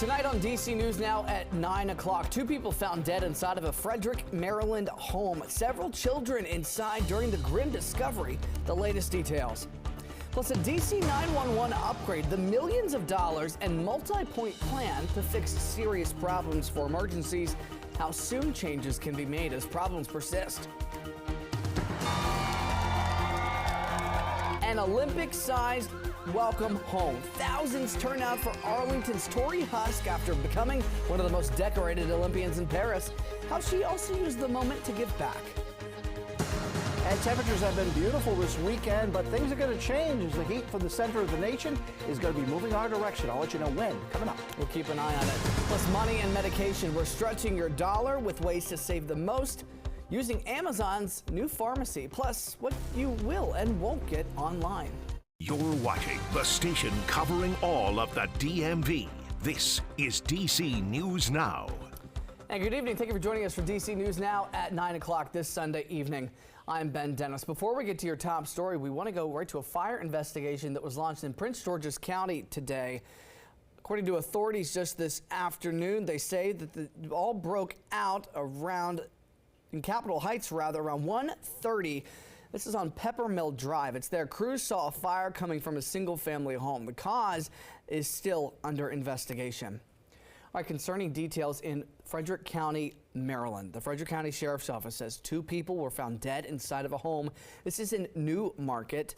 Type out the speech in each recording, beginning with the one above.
Tonight on DC News Now at 9 o'clock, 2 people found dead inside of a Frederick, Maryland home. Several children inside during the grim discovery. The latest details. Plus a DC 911 upgrade, the millions of dollars and multi-point plan to fix serious problems for emergencies. How soon changes can be made as problems persist. An Olympic-sized welcome home. Thousands turn out for Arlington's Tori Husk after becoming one of the most decorated Olympians in Paris. How she also used the moment to give back. And temperatures have been beautiful this weekend, but things are going to change as the heat from the center of the nation is going to be moving our direction. I'll let you know when. Coming up. We'll keep an eye on it. Plus money and medication. We're stretching your dollar with ways to save the most using Amazon's new pharmacy. Plus what you will and won't get online. You're watching the station covering all of the DMV. This is DC News Now. And good evening. Thank you for joining us for DC News Now at 9 o'clock this Sunday evening. I'm Ben Dennis. Before we get to your top story, we want to go right to a fire investigation that was launched in Prince George's County today. According to authorities just this afternoon, they say that it all broke out in Capitol Heights, around 1:30. This is on Peppermill Drive. It's there. Crews saw a fire coming from a single-family home. The cause is still under investigation. All right, concerning details in Frederick County, Maryland. The Frederick County Sheriff's Office says 2 people were found dead inside of a home. This is in New Market.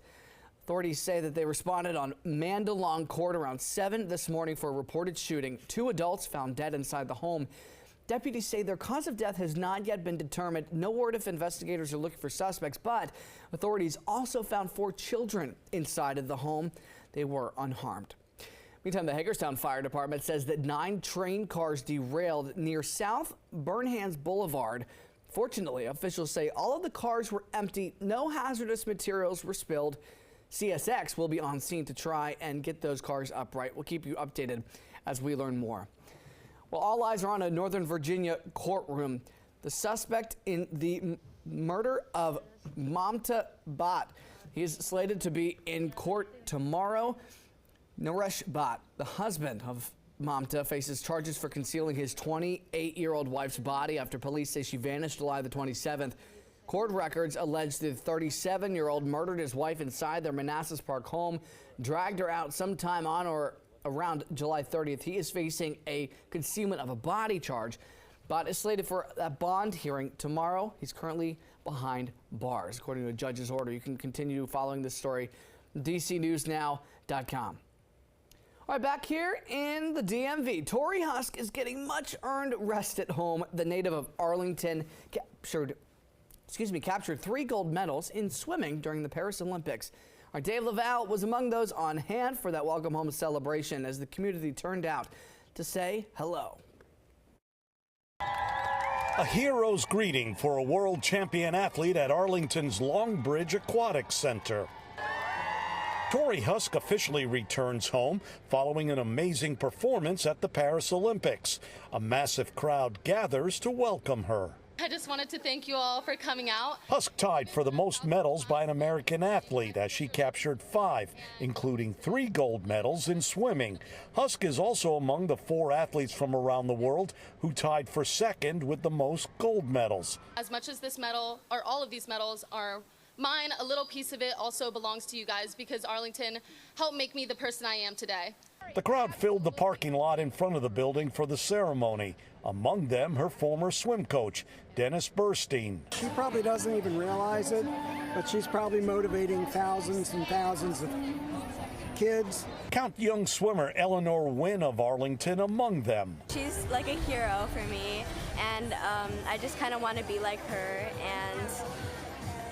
Authorities say that they responded on Mandalong Court around 7 this morning for a reported shooting. 2 adults found dead inside the home. Deputies say their cause of death has not yet been determined. No word if investigators are looking for suspects, but authorities also found 4 children inside of the home. They were unharmed. Meantime, the Hagerstown Fire Department says that 9 train cars derailed near South Burnhams Boulevard. Fortunately, officials say all of the cars were empty. No hazardous materials were spilled. CSX will be on scene to try and get those cars upright. We'll keep you updated as we learn more. Well, all eyes are on a Northern Virginia courtroom. The suspect in the murder of Mamta Bhatt. He is slated to be in court tomorrow. Naresh Bhatt, the husband of Mamta, faces charges for concealing his 28-year-old wife's body after police say she vanished July the 27th. Court records allege the 37-year-old murdered his wife inside their Manassas Park home, dragged her out sometime on or around July 30th. He is facing a concealment of a body charge. Bhatt is slated for a bond hearing tomorrow. He's currently behind bars, according to a judge's order. You can continue following this story, DCNewsNow.com. All right, back here in the DMV, Tori Husk is getting much earned rest at home. The native of Arlington captured 3 gold medals in swimming during the Paris Olympics. Our Dave Laval was among those on hand for that welcome home celebration as the community turned out to say hello. A hero's greeting for a world champion athlete at Arlington's Longbridge Aquatics Center. Tori Husk officially returns home following an amazing performance at the Paris Olympics. A massive crowd gathers to welcome her. I just wanted to thank you all for coming out. Husk tied for the most medals by an American athlete as she captured 5, including 3 gold medals in swimming. Husk is also among the 4 athletes from around the world who tied for 2nd with the most gold medals. As much as this medal, or all of these medals, are mine, a little piece of it also belongs to you guys because Arlington helped make me the person I am today. The crowd filled the parking lot in front of the building for the ceremony. Among them, her former swim coach, Dennis Burstein. She probably doesn't even realize it, but she's probably motivating thousands and thousands of kids. Count young swimmer Eleanor Wynn of Arlington among them. She's like a hero for me, and I just kind of want to be like her, and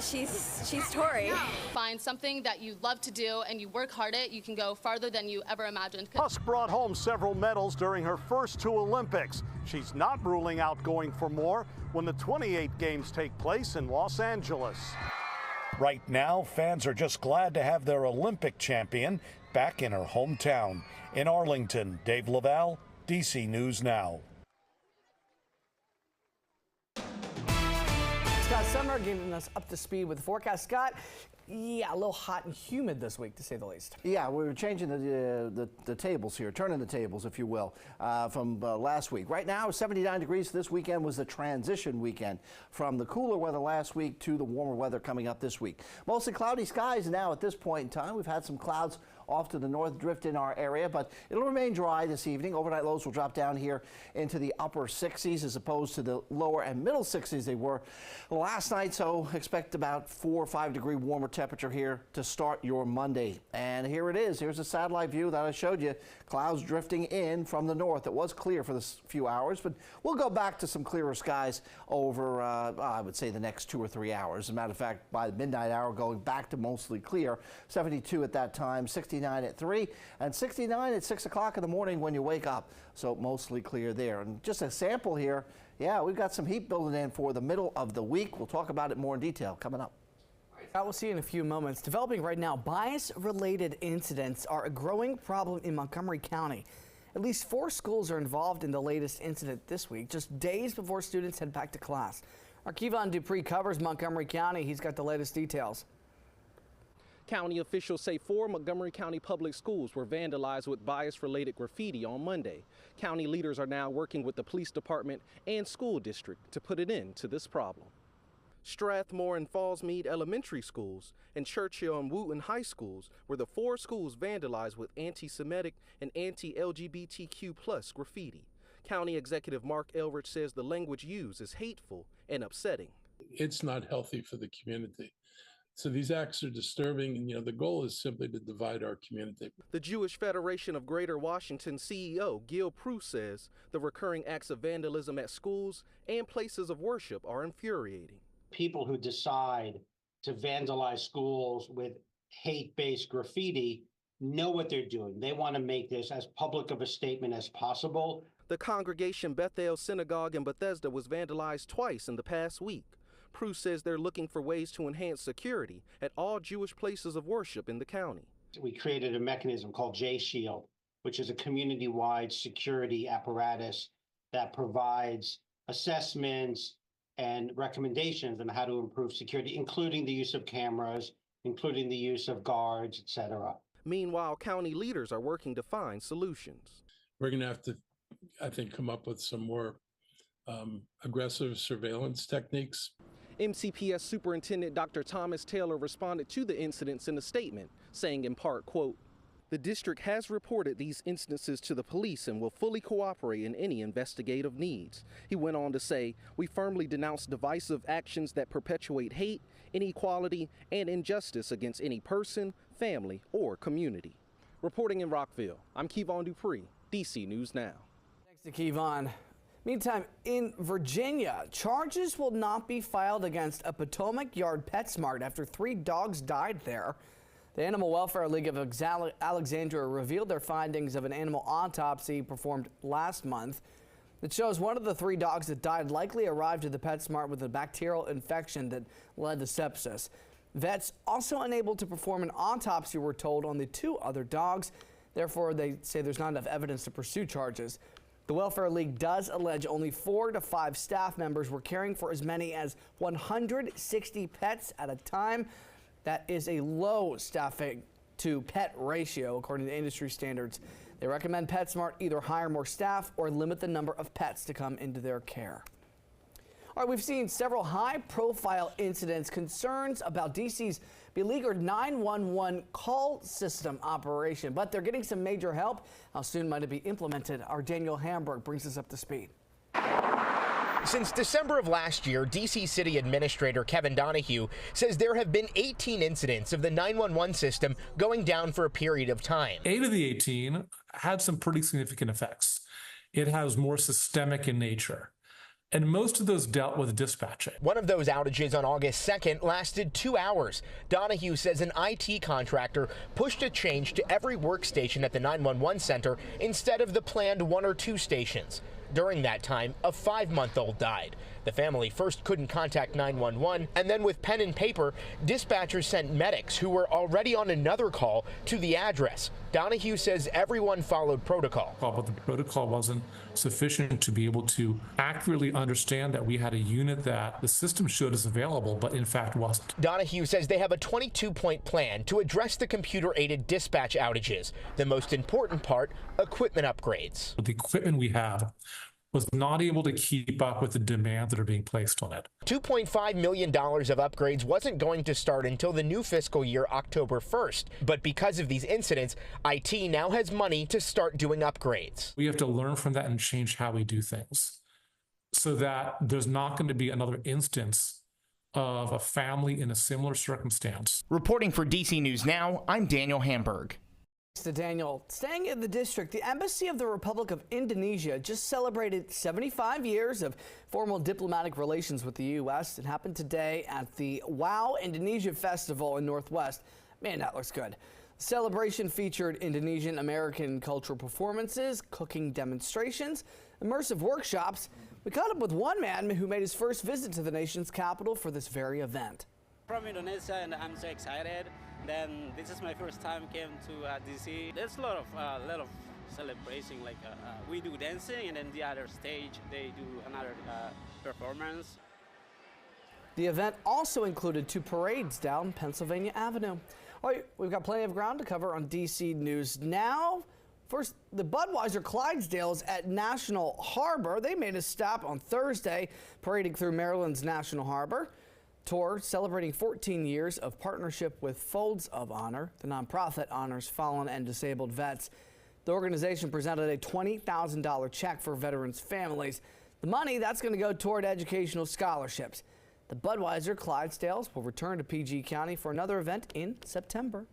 she's Tori. Find something that you love to do and you work hard at, you can go farther than you ever imagined. Husk brought home several medals during her first 2 Olympics. She's not ruling out going for more when the 28 games take place in Los Angeles. Right now, fans are just glad to have their Olympic champion back in her hometown. In Arlington, Dave Laval, DC News Now. Scott Summer getting us up to speed with the forecast. Scott, yeah, a little hot and humid this week, to say the least. Yeah, we're changing the tables here, turning the tables, if you will, from last week. Right now, 79 degrees. This weekend was the transition weekend from the cooler weather last week to the warmer weather coming up this week. Mostly cloudy skies now at this point in time. We've had some clouds off to the north drift in our area, but it'll remain dry this evening. Overnight lows will drop down here into the upper 60s as opposed to the lower and middle 60s they were last night. So expect about 4 or 5 degree warmer temperature here to start your Monday. And here it is. Here's a satellite view that I showed you. Clouds drifting in from the north. It was clear for this few hours, but we'll go back to some clearer skies over, I would say, the next 2 or 3 hours. As a matter of fact, by the midnight hour, going back to mostly clear. 72 at that time, 69 at 3, and 69 at 6 o'clock in the morning when you wake up. So mostly clear there. And just a sample here. Yeah, we've got some heat building in for the middle of the week. We'll talk about it more in detail coming up. I will see you in a few moments. Developing right now, bias-related incidents are a growing problem in Montgomery County. At least 4 schools are involved in the latest incident this week, just days before students head back to class. Our Kevon Dupree covers Montgomery County. He's got the latest details. County officials say 4 Montgomery County public schools were vandalized with bias-related graffiti on Monday. County leaders are now working with the police department and school district to put an end to this problem. Strathmore and Fallsmead Elementary Schools and Churchill and Wooten High Schools were the 4 schools vandalized with anti-Semitic and anti-LGBTQ+ graffiti. County Executive Mark Elrich says the language used is hateful and upsetting. It's not healthy for the community. So these acts are disturbing, and the goal is simply to divide our community. The Jewish Federation of Greater Washington CEO Gil Prue says the recurring acts of vandalism at schools and places of worship are infuriating. People who decide to vandalize schools with hate-based graffiti know what they're doing. They want to make this as public of a statement as possible. The congregation Bethel Synagogue in Bethesda was vandalized twice in the past week. Prue says they're looking for ways to enhance security at all Jewish places of worship in the county. We created a mechanism called J-Shield, which is a community-wide security apparatus that provides assessments and recommendations on how to improve security, including the use of cameras, including the use of guards, etc. Meanwhile, county leaders are working to find solutions. We're going to have to, I think, come up with some more aggressive surveillance techniques. MCPS Superintendent Dr. Thomas Taylor responded to the incidents in a statement, saying in part, quote, "The district has reported these instances to the police and will fully cooperate in any investigative needs." He went on to say, "We firmly denounce divisive actions that perpetuate hate, inequality, and injustice against any person, family, or community." Reporting in Rockville, I'm Kevon Dupree, DC News Now. Thanks to Kevon. Meantime, in Virginia, charges will not be filed against a Potomac Yard PetSmart after 3 dogs died there. The Animal Welfare League of Alexandria revealed their findings of an animal autopsy performed last month. It shows one of the 3 dogs that died likely arrived at the PetSmart with a bacterial infection that led to sepsis. Vets also unable to perform an autopsy, we're told, on the 2 other dogs. Therefore, they say there's not enough evidence to pursue charges. The Welfare League does allege only 4 to 5 staff members were caring for as many as 160 pets at a time. That is a low staffing to pet ratio, according to industry standards. They recommend PetSmart either hire more staff or limit the number of pets to come into their care. All right, we've seen several high-profile incidents, concerns about DC's beleaguered 911 call system operation, but they're getting some major help. How soon might it be implemented? Our Daniel Hamburg brings us up to speed. Since December of last year, D.C. City Administrator Kevin Donahue says there have been 18 incidents of the 911 system going down for a period of time. 8 of the 18 had some pretty significant effects. It has more systemic in nature. And most of those dealt with dispatching. One of those outages on August 2nd lasted 2 hours. Donahue says an IT contractor pushed a change to every workstation at the 911 center instead of the planned 1 or 2 stations. During that time, a 5-month-old died. The family first couldn't contact 911, and then with pen and paper, dispatchers sent medics who were already on another call to the address. Donahue says everyone followed protocol. But the protocol wasn't sufficient to be able to accurately understand that we had a unit that the system showed us available, but in fact wasn't. Donahue says they have a 22-point plan to address the computer-aided dispatch outages. The most important part, equipment upgrades. The equipment we have was not able to keep up with the demands that are being placed on it. $2.5 million of upgrades wasn't going to start until the new fiscal year, October 1st. But because of these incidents, IT now has money to start doing upgrades. We have to learn from that and change how we do things so that there's not going to be another instance of a family in a similar circumstance. Reporting for DC News Now, I'm Daniel Hamburg. To Daniel, staying in the district, the Embassy of the Republic of Indonesia just celebrated 75 years of formal diplomatic relations with the U.S. It happened today at the Wow Indonesia Festival in Northwest. Man, that looks good. The celebration featured Indonesian American cultural performances, cooking demonstrations, immersive workshops. We caught up with one man who made his first visit to the nation's capital for this very event. From Indonesia, and I'm so excited. Then this is my first time came to DC. There's a lot of celebration. Like we do dancing, and then the other stage they do another performance. The event also included 2 parades down Pennsylvania Avenue. All right, we've got plenty of ground to cover on DC News Now. First, the Budweiser Clydesdales at National Harbor. They made a stop on Thursday, parading through Maryland's National Harbor. Tour celebrating 14 years of partnership with Folds of Honor. The nonprofit honors fallen and disabled vets. The organization presented a $20,000 check for veterans' families. The money, that's going to go toward educational scholarships. The Budweiser Clydesdales will return to PG County for another event in September.